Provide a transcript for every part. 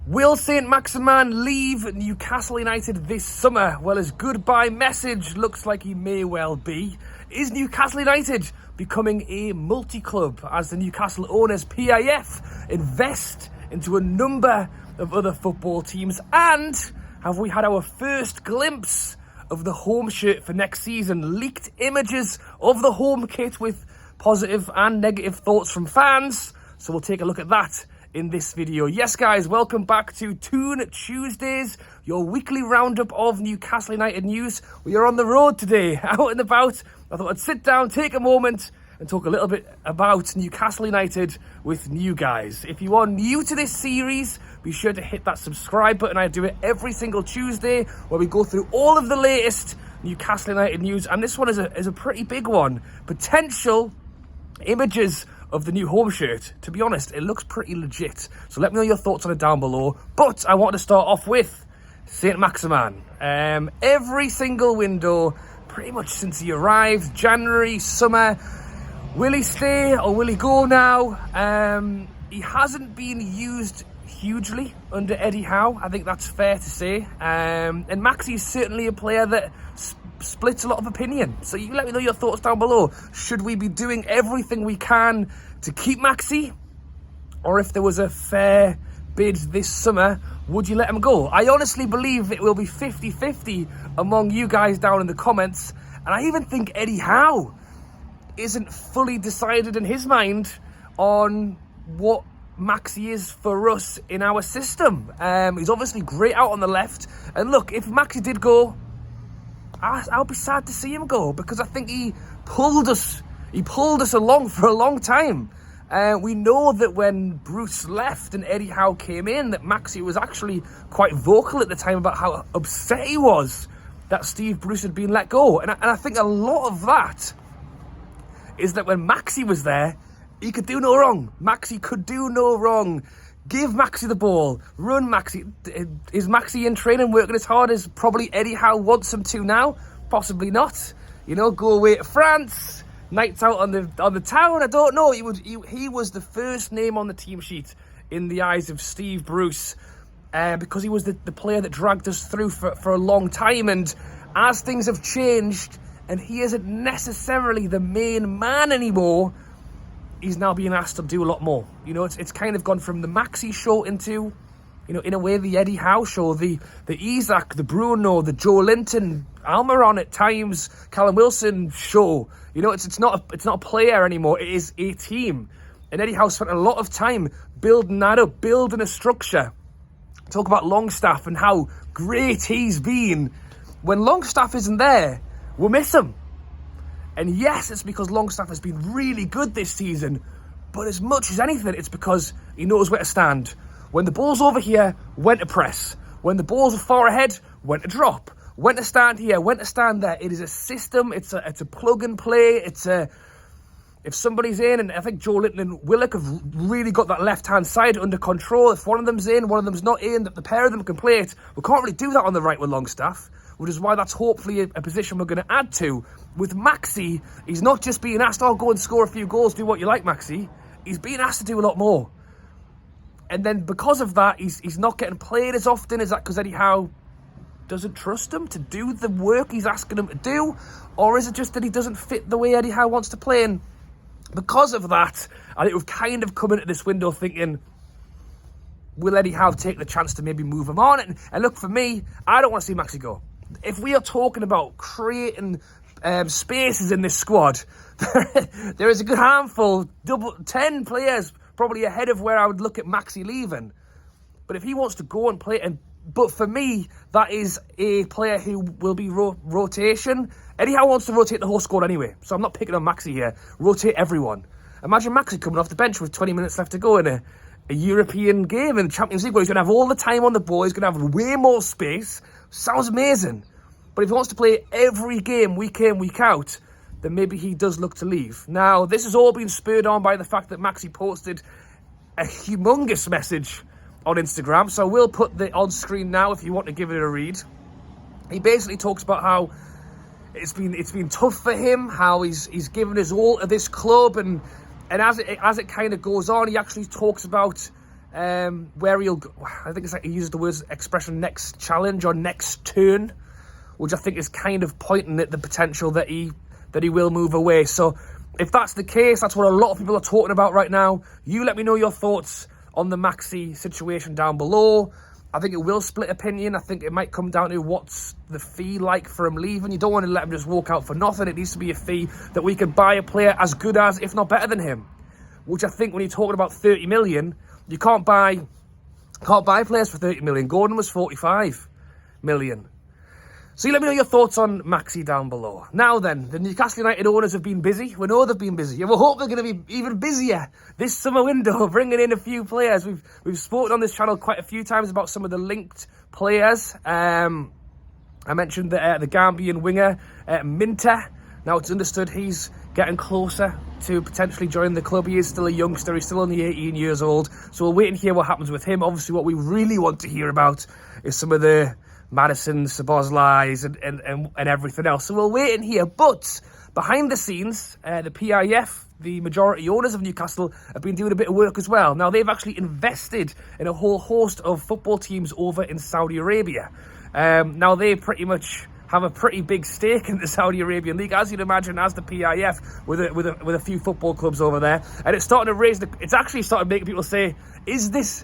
Will Saint-Maximin leave Newcastle United this summer? Well, his goodbye message looks like he may well be. Is Newcastle United becoming a multi-club as the Newcastle owners, PIF, invest into a number of other football teams? And have we had our first glimpse of the home shirt for next season? Leaked images of the home kit with positive and negative thoughts from fans. So we'll take a look at that in this video. Yes, guys, welcome back to Toon Tuesdays, your weekly roundup of Newcastle United news. We are on the road today, out and about. I thought I'd sit down, take a moment, and talk a little bit about Newcastle United with new guys. If you are new to this series, be sure to hit that subscribe button. I do it every single Tuesday where we go through all of the latest Newcastle United news, and this one is a pretty big one. Potential images of the new home shirt. To be honest, it looks pretty legit. So let me know your thoughts on it down below. But I want to start off with Saint-Maximin. Every single window, pretty much since he arrived, January, summer, will he stay or will he go now? He hasn't been used hugely under Eddie Howe. I think that's fair to say. And Maxi is certainly a player that splits a lot of opinion. So you let me know your thoughts down below. Should we be doing everything we can to keep Maxi? Or if there was a fair bid this summer, would you let him go? I honestly believe it will be 50-50 among you guys down in the comments. And I even think Eddie Howe isn't fully decided in his mind on what Maxi is for us in our system. He's obviously great out on the left. And look, if Maxi did go, I'll be sad to see him go, because I think he pulled us along for a long time. We know that when Bruce left and Eddie Howe came in, that Maxi was actually quite vocal at the time about how upset he was that Steve Bruce had been let go. And I think a lot of that is that when Maxi was there, he could do no wrong. Maxi could do no wrong. Give Maxi the ball. Run Maxi. Is Maxi in training working as hard as probably Eddie Howe wants him to now? Possibly not. You know, go away to France. Nights out on the town. I don't know. He was the first name on the team sheet in the eyes of Steve Bruce because he was the player that dragged us through for a long time. And as things have changed and he isn't necessarily the main man anymore, he's now being asked to do a lot more. You know, it's kind of gone from the Maxi show into, you know, in a way, the Eddie Howe show, the Isaac, the Bruno, the Joe Linton, Almiron at times, Callum Wilson show. You know, it's not a player anymore. It is a team. And Eddie Howe spent a lot of time building that up, building a structure. Talk about Longstaff and how great he's been. When Longstaff isn't there, we'll miss him. And yes, it's because Longstaff has been really good this season, but as much as anything, it's because he knows where to stand. When the ball's over here, when to press. When the ball's far ahead, when to drop. When to stand here, when to stand there. It is a system. It's a plug and play. If somebody's in, and I think Joe Linton and Willock have really got that left-hand side under control. If one of them's in, one of them's not in, the pair of them can play it. We can't really do that on the right with Longstaff, which is why that's hopefully a position we're going to add to. With Maxi, he's not just being asked, oh, go and score a few goals, do what you like, Maxi. He's being asked to do a lot more. And then because of that, he's not getting played as often. Is that because Eddie Howe doesn't trust him to do the work he's asking him to do? Or is it just that he doesn't fit the way Eddie Howe wants to play? And because of that, I think we've kind of come into this window thinking, will Eddie Howe take the chance to maybe move him on? And look, for me, I don't want to see Maxi go. If we are talking about creating spaces in this squad, there is a good handful, 10 players probably ahead of where I would look at Maxi leaving. But if he wants to go and play, but for me, that is a player who will be rotation. Eddie Howe wants to rotate the whole squad anyway, so I'm not picking on Maxi here. Rotate everyone. Imagine Maxi coming off the bench with 20 minutes left to go in a European game in the Champions League where he's going to have all the time on the ball, he's going to have way more space. Sounds amazing. But if he wants to play every game, week in, week out, then maybe he does look to leave. Now, this has all been spurred on by the fact that Maxi posted a humongous message on Instagram. So I will put it on screen now if you want to give it a read. He basically talks about how it's been tough for him, how he's given his all to this club, and as it kind of goes on, he actually talks about where he'll go. I think it's like he uses the words expression next challenge or next turn, which I think is kind of pointing at the potential that he will move away. So if that's the case, that's what a lot of people are talking about right now. You let me know your thoughts on the Maxi situation down below. I think it will split opinion. I think it might come down to what's the fee like for him leaving. You don't want to let him just walk out for nothing. It needs to be a fee that we can buy a player as good as, if not better than him. Which I think when you're talking about 30 million, you can't buy players for 30 million. Gordon was 45 million. So you let me know your thoughts on Maxi down below. Now then, the Newcastle United owners have been busy. We know they've been busy. And we hope they're going to be even busier this summer window, bringing in a few players. We've spoken on this channel quite a few times about some of the linked players. I mentioned the Gambian winger, Minter. Now it's understood he's getting closer to potentially joining the club. He is still a youngster. He's still only 18 years old. So we'll wait and hear what happens with him. Obviously, what we really want to hear about is some of the Madison, Szoboszlais and everything else. So we'll wait and hear. But behind the scenes, the PIF, the majority owners of Newcastle, have been doing a bit of work as well. Now, they've actually invested in a whole host of football teams over in Saudi Arabia. Now, they pretty much have a pretty big stake in the Saudi Arabian League, as you'd imagine, as the PIF, with a few football clubs over there. And it's starting to it's actually started making people say, is this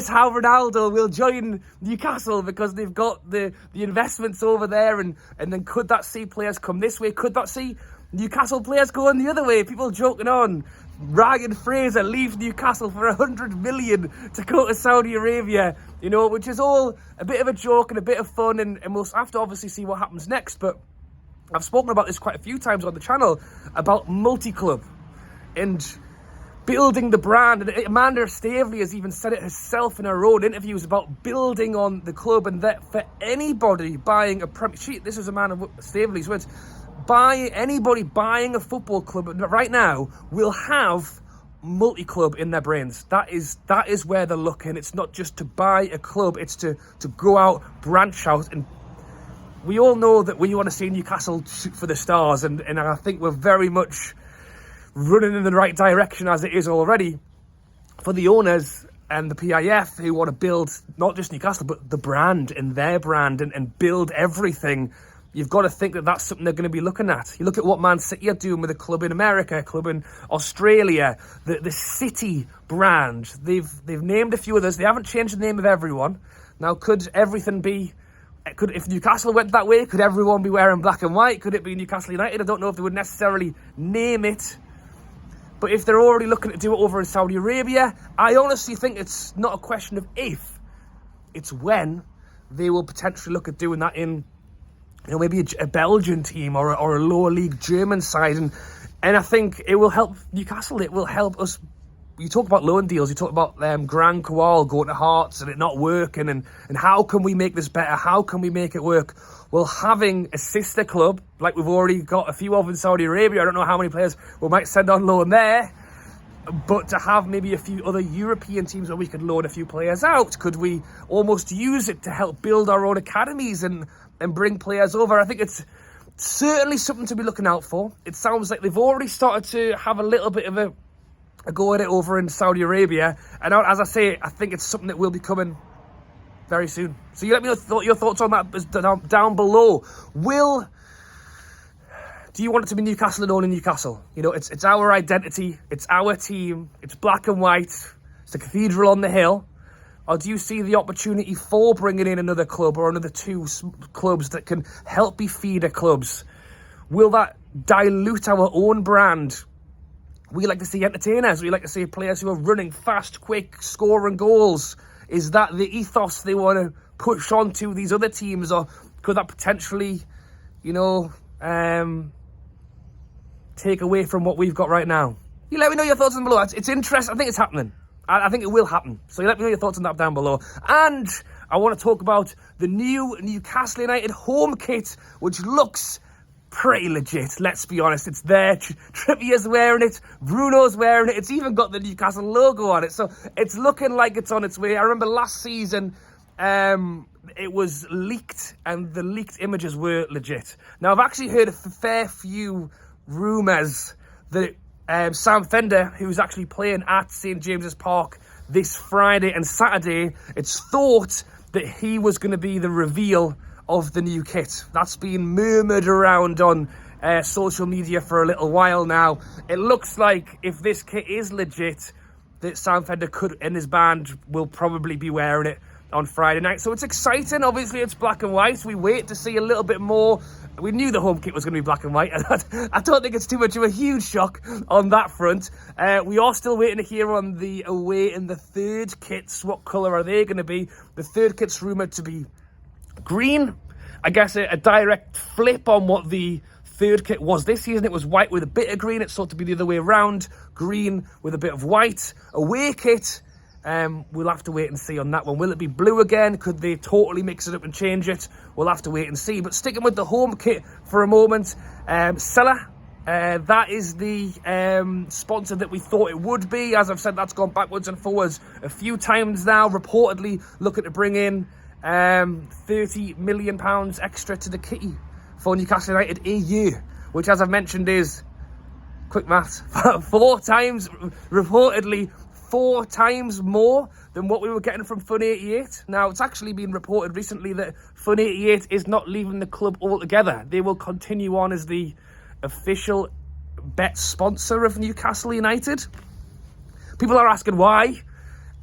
how Ronaldo will join Newcastle because they've got the investments over there, and then could that see players come this way? Could that see Newcastle players going the other way? People joking on. Ryan Fraser leaves Newcastle for 100 million to go to Saudi Arabia, which is all a bit of a joke and a bit of fun, and we'll have to obviously see what happens next. But I've spoken about this quite a few times on the channel about MultiClub and building the brand. And Amanda Staveley has even said it herself in her own interviews about building on the club, and that for anybody buying a this is Amanda Staveley's words. Anybody buying a football club right now will have MultiClub in their brains. That is where they're looking. It's not just to buy a club, it's to go out, branch out. And we all know that we want to see Newcastle shoot for the stars, and I think we're very much running in the right direction as it is already. For the owners and the PIF who want to build not just Newcastle but the brand and their brand and build everything, you've got to think that that's something they're going to be looking at. You look at what Man City are doing with a club in America, a club in Australia, the City brand. They've named a few others. They haven't changed the name of everyone. Now, if Newcastle went that way, could everyone be wearing black and white? Could it be Newcastle United? I don't know if they would necessarily name it. But if they're already looking to do it over in Saudi Arabia, I honestly think it's not a question of if, it's when they will potentially look at doing that in maybe a Belgian team or a lower league German side. And I think it will help Newcastle. It will help us. You talk about loan deals. You talk about Grand Kowal going to Hearts and it not working. And how can we make this better? How can we make it work? Well, having a sister club, like we've already got a few of in Saudi Arabia, I don't know how many players we might send on loan there. But to have maybe a few other European teams where we could loan a few players out, could we almost use it to help build our own academies and bring players over? I think it's certainly something to be looking out for. It sounds like they've already started to have a little bit of a go at it over in Saudi Arabia. And as I say, I think it's something that will be coming very soon. So you let me know your thoughts on that down below. Do you want it to be Newcastle and only Newcastle? It's our identity, it's our team, it's black and white, it's the cathedral on the hill. Or do you see the opportunity for bringing in another club or another two clubs that can help be feeder clubs? Will that dilute our own brand? We like to see entertainers. We like to see players who are running fast, quick, scoring goals. Is that the ethos they want to push on to these other teams? Or could that potentially, take away from what we've got right now? You let me know your thoughts down below. It's interesting. I think it's happening. I think it will happen. So let me know your thoughts on that down below. And I want to talk about the new Newcastle United home kit, which looks pretty legit. Let's be honest. It's there. Trippier's wearing it. Bruno's wearing it. It's even got the Newcastle logo on it. So it's looking like it's on its way. I remember last season, it was leaked and the leaked images were legit. Now, I've actually heard a fair few rumours that Sam Fender, who's actually playing at St James's Park this Friday and Saturday. It's thought that he was going to be the reveal of the new kit. That's been murmured around on social media for a little while now. It looks like if this kit is legit, that Sam Fender could, and his band will probably be wearing it on Friday night. So it's exciting. Obviously, it's black and white. We wait to see a little bit more. We knew the home kit was going to be black and white. I don't think it's too much of a huge shock on that front. We are still waiting to hear on the away and the third kits. What colour are they going to be? The third kit's rumoured to be green. I guess a direct flip on what the third kit was this season. It was white with a bit of green. It's thought to be the other way around. Green with a bit of white. Away kit, we'll have to wait and see on that one. Will it be blue again? Could they totally mix it up and change it? We'll have to wait and see. But sticking with the home kit for a moment, Seller, that is the sponsor that we thought it would be. As I've said, that's gone backwards and forwards a few times now. Reportedly looking to bring in £30 million extra to the kitty for Newcastle United a year, which, as I've mentioned, is, quick maths, reportedly 4 times more than what we were getting from Fun 88. Now, it's actually been reported recently that Fun 88 is not leaving the club altogether. They will continue on as the official bet sponsor of Newcastle United. People are asking why.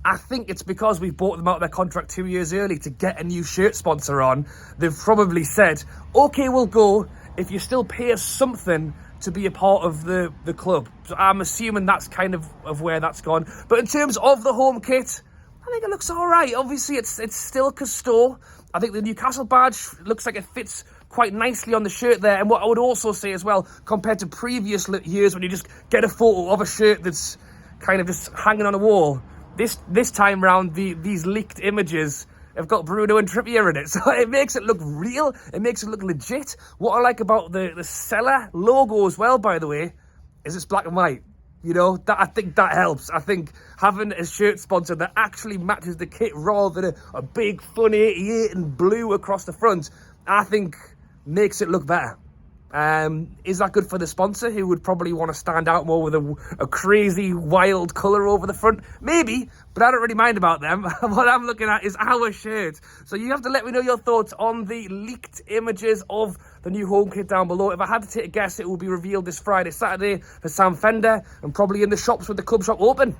I think it's because we bought them out of their contract 2 years early to get a new shirt sponsor on. They've probably said, okay, we'll go if you still pay us something to be a part of the club. So I'm assuming that's kind of where that's gone. But in terms of the home kit, I think it looks all right. Obviously, it's still Castore. I think the Newcastle badge looks like it fits quite nicely on the shirt there. And what I would also say as well, compared to previous years when you just get a photo of a shirt that's kind of just hanging on a wall, this time round, these leaked images have got Bruno and Trippier in it. So it makes it look real. It makes it look legit. What I like about the Seller logo as well, by the way, is it's black and white. You know, I think that helps. I think having a shirt sponsor that actually matches the kit rather than a big Fun 88 and blue across the front, I think makes it look better. Is that good for the sponsor, who would probably want to stand out more with a crazy wild colour over the front? Maybe, but I don't really mind about them. What I'm looking at is our shirt. So you have to let me know your thoughts on the leaked images of the new home kit down below. If I had to take a guess, it will be revealed this Friday, Saturday for Sam Fender, and probably in the shops with the club shop open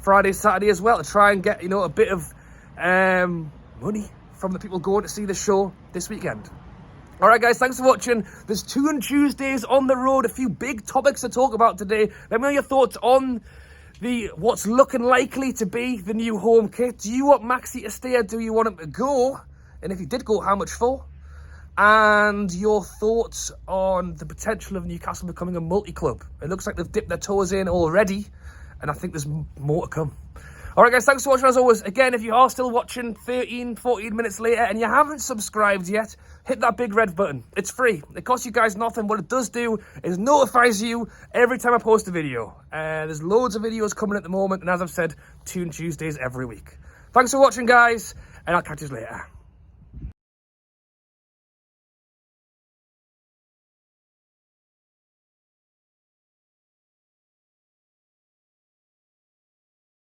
Friday, Saturday as well, to try and get, you know, a bit of money from the people going to see the show this weekend. All right, guys, thanks for watching. There's 2 Tuesdays on the road, a few big topics to talk about today. Let me know your thoughts on what's looking likely to be the new home kit. Do you want Maxi to stay, or do you want him to go? And if he did go, how much for? And your thoughts on the potential of Newcastle becoming a multi-club. It looks like they've dipped their toes in already, and I think there's more to come. All right, guys, thanks for watching as always. Again, if you are still watching 13, 14 minutes later and you haven't subscribed yet, hit that big red button. It's free. It costs you guys nothing. What it does do is notifies you every time I post a video. There's loads of videos coming at the moment, and as I've said, 2 Tuesdays every week. Thanks for watching, guys, and I'll catch you later.